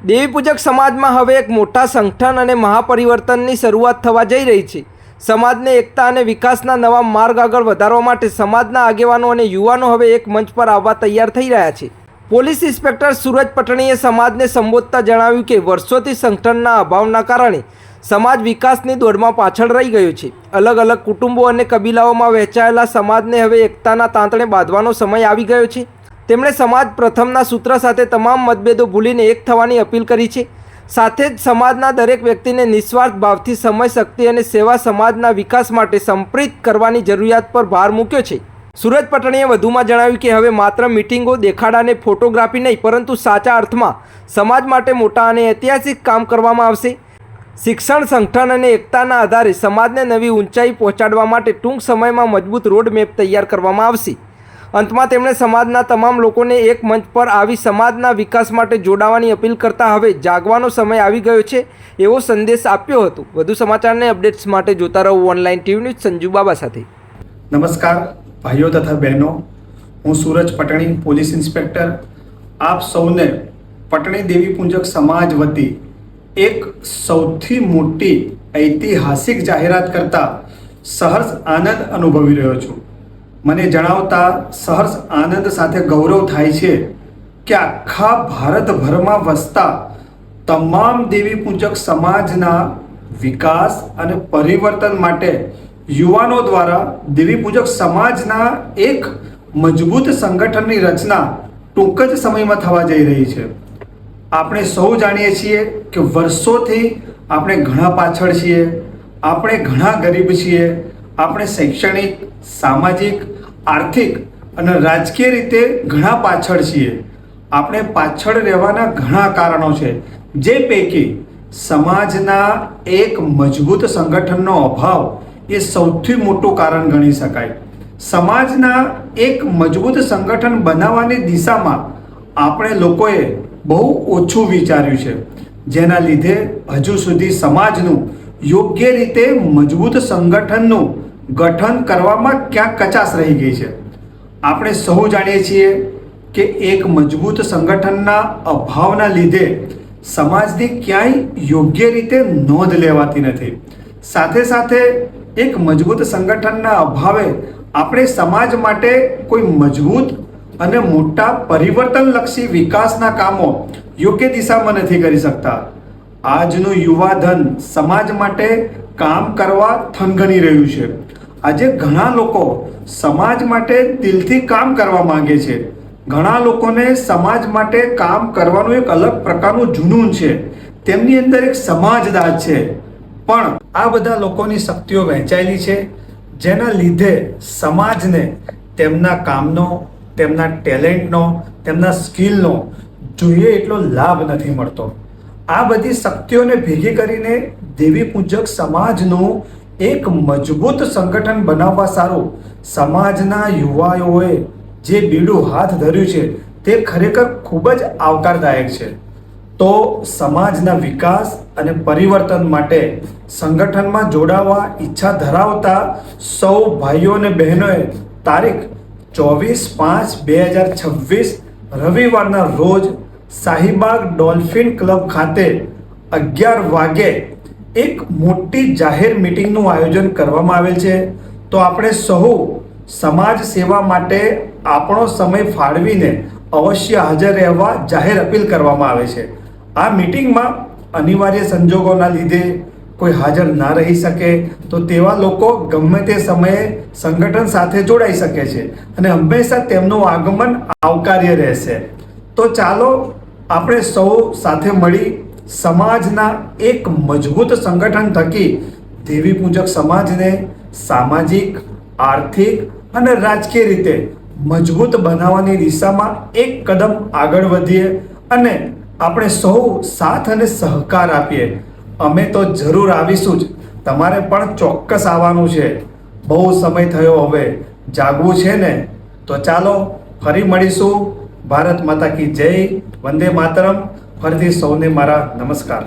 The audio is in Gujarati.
દેવી પૂજક સમાજમાં હવે એક મોટા સંગઠન અને મહાપરિવર્તનની શરૂઆત થવા જઈ રહી છે. સમાજને એકતા અને વિકાસના નવા માર્ગ આગળ વધારવા માટે સમાજના આગેવાનો અને યુવાનો હવે એક મંચ પર આવવા તૈયાર થઈ રહ્યા છે. પોલીસ ઇન્સ્પેક્ટર સૂરજ પટણીએ સમાજને સંબોધતા જણાવ્યું કે વર્ષોથી સંગઠનના અભાવના કારણે સમાજ વિકાસની દોડમાં પાછળ રહી ગયો છે. અલગ અલગ કુટુંબો અને કબીલાઓમાં વહેંચાયેલા સમાજને હવે એકતાના તાંતણે બાંધવાનો સમય આવી ગયો છે. તેમણે સમાજ પ્રથમના સૂત્ર સાથે તમામ મતભેદો ભૂલીને એક થવાની અપીલ કરી છે. સાથે જ સમાજના દરેક વ્યક્તિને નિસ્વાર્થ ભાવથી સમય, શક્તિ અને સેવા સમાજના વિકાસ માટે સંપ્રીત કરવાની જરૂરિયાત પર ભાર મૂક્યો છે. સૂરજ પટણીએ વધુમાં જણાવ્યું કે હવે માત્ર મિટિંગો, દેખાડા અને ફોટોગ્રાફી નહીં, પરંતુ સાચા અર્થમાં સમાજ માટે મોટા અને ઐતિહાસિક કામ કરવામાં આવશે. શિક્ષણ, સંગઠન અને એકતાના આધારે સમાજને નવી ઊંચાઈ પહોંચાડવા માટે ટૂંક સમયમાં મજબૂત રોડમેપ તૈયાર કરવામાં આવશે. અંતમાં તેમણે સમાજના તમામ લોકોને એક મંચ પર આવી સમાજના વિકાસ માટે જોડાવાની અપીલ કરતા હવે જાગવાનો સમય આવી ગયો છે એવો સંદેશ આપ્યો હતો. વધુ સમાચારને અપડેટ્સ માટે જોતા રહો ઓનલાઈન ટીવી ન્યૂઝ સંજુ બાબા સાથે. નમસ્કાર ભાઈઓ તથા બહેનો, હું સૂરજ પટણી, પોલીસ ઇન્સ્પેક્ટર. આપ સૌને પટણી દેવી પૂજક સમાજ વતી એક સૌથી મોટી ઐતિહાસિક જાહેરાત કરતા સહર્ષ આનંદ અનુભવી રહ્યો છું. મને જણાવતા સહર્ષ આનંદ સાથે ગૌરવ થાય છે કે આખા ભારતભરમાં વસતા તમામ દેવી પૂજક સમાજના વિકાસ અને પરિવર્તન માટે યુવાનો દ્વારા દેવી પૂજક સમાજના એક મજબૂત સંગઠનની રચના ટૂંક જ સમયમાં થવા જઈ રહી છે. આપણે સૌ જાણીએ છીએ કે વર્ષોથી આપણે ઘણા પાછળ છીએ, આપણે ઘણા ગરીબ છીએ, આપણે શૈક્ષણિક, સામાજિક, આર્થિક અને રાજકીય રીતે ઘણા પાછળ છીએ. આપણે પાછળ રહેવાના ઘણા કારણો છે, જે પૈકી સમાજના એક મજબૂત સંગઠનનો અભાવ એ સૌથી મોટું કારણ ગણી શકાય. સમાજના એક મજબૂત સંગઠન બનાવવાની દિશામાં આપણે લોકોએ બહુ ઓછું વિચાર્યું છે, જેના લીધે હજુ સુધી સમાજનું યોગ્ય રીતે મજબૂત સંગઠનનું ગઠન કરવામાં ક્યાંક કચાશ રહી ગઈ છે. આપણે સૌ જાણીએ છીએ કે એક મજબૂત સંગઠનના અભાવના લીધે સમાજની ક્યાંય યોગ્ય રીતે નોંધ લેવાતી નથી. સાથે સાથે એક મજબૂત સંગઠનના અભાવે આપણે સમાજ માટે કોઈ મજબૂત અને મોટા પરિવર્તનલક્ષી વિકાસના કામો યોગ્ય દિશામાં નથી કરી શકતા. આજનું યુવાધન સમાજ માટે કામ કરવા થનગની રહ્યું છે. આજે ઘણા લોકો સમાજ માટે દિલથી કામ કરવા માંગે છે. ઘણા લોકોને સમાજ માટે કામ કરવાનું એક અલગ પ્રકારનું જુનૂન છે. તેમની અંદર એક સમાજદાદ છે. પણ આ બધા લોકોની શક્તિઓ વહેંચાયેલી છે, જેના લીધે સમાજને તેમના કામનો, તેમના ટેલેન્ટનો, તેમના સ્કિલનો જોઈએ એટલો લાભ નથી મળતો. આ બધી શક્તિઓને ભેગી કરીને દેવી પૂજક સમાજનું એક મજબૂત સંગઠન બનાવવા સારું સમાજના યુવાઓએ જે બીડું હાથ ધર્યું છે તે ખરેખર ખૂબ જ આવકારદાયક છે. તો સમાજના વિકાસ અને પરિવર્તન માટે સંગઠનમાં જોડાવા ઈચ્છા ધરાવતા સૌ ભાઈઓ અને બહેનોએ તારીખ 24/5/2026 રવિવારના રોજ શાહીબાગ ડોલ્ફિન ક્લબ ખાતે 11 વાગે એક મોટી જાહેર મીટિંગનું આયોજન કરવામાં આવેલ છે. તો આપણે સહુ સમાજ સેવા માટે આપણો સમય ફાળવીને અવશ્ય હાજર રહેવા જાહેર અપીલ કરવામાં આવે છે. આ મીટિંગમાં અનિવાર્ય સંજોગોના લીધે કોઈ હાજર ના રહી શકે તો તેવા લોકો ગમે તે સમયે સંગઠન સાથે જોડાઈ શકે છે અને હંમેશા તેમનું આગમન આવકાર્ય રહેશે. તો ચાલો આપણે સૌ સાથે મળી સમાજના એક મજબૂત સંગઠન થકી દેવી પૂજક સમાજને સામાજિક, આર્થિક અને રાજકીય રીતે મજબૂત બનાવવાની દિશામાં એક કદમ આગળ વધીએ અને આપણે સૌ સાથ અને સહકાર આપીએ. અમે તો જરૂર આવીશું જ, તમારે પણ ચોક્કસ આવવાનું છે. બહુ સમય થયો, હવે જાગવું છે ને. તો ચાલો ફરી મળીશું. ભારત માતા કી જય, વંદે માતરમ. ફરીથી સૌને મારા નમસ્કાર.